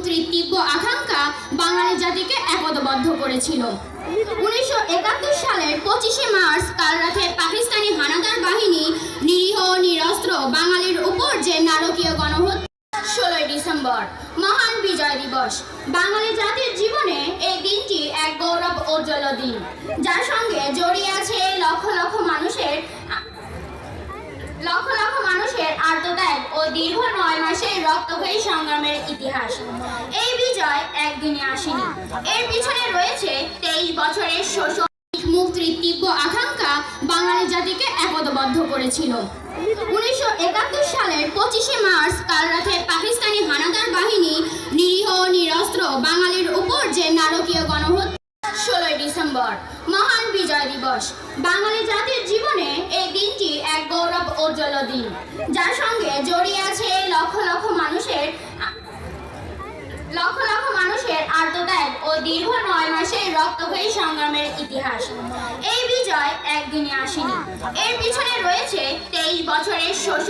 মুক্তির তীব্র আকাঙ্ক্ষা বাঙালি জাতিকে একতাবদ্ধ করেছিল। 1971 সালের 25শে মার্চ কাল রাতে পাকিস্তানি হানাদার বাহিনী নিরীহ নিরস্ত্র বাঙালির উপর যে নারকীয় গণহত্যা। 16ই ডিসেম্বর মহান বিজয় দিবস। বাঙালি জাতির জীবনে এই দিনটি এক গৌরব উজ্জ্বল দিন, যার সঙ্গে জড়িয়ে আছে লক্ষ লক্ষ মানুষের আত্মত্যাগ ও দীর্ঘ 9 মাসের রক্তক্ষয়ী সংগ্রামের ইতিহাস। এই বিজয় একদিনে আসেনি, এর পিছনে রয়েছে 23 বছরের শোষণ। মুক্তির তীব্র আকাঙ্ক্ষা বাঙালি জাতিকে একতাবদ্ধ করেছিল। 1971 সালের 25শে মার্চ কাল রাতে পাকিস্তানি হানাদার বাহিনী নিরীহ নিরস্ত্র বাঙালির উপর যে নারকীয় গণহত্যা। 16ই ডিসেম্বর মহান বিজয় দিবস। বাঙালি জাতির জীবনে এই দিনটি এক গৌরব উজ্জ্বল দিন, যার সঙ্গে জড়িয়ে আছে লক্ষ লক্ষ মানুষের আত্মত্যাগ ও দীর্ঘ 9 মাসের রক্তক্ষয়ী সংগ্রামের ইতিহাস। এই বিজয় একদিনে আসেনি, এর পিছনে রয়েছে 23 বছরের শোষণ।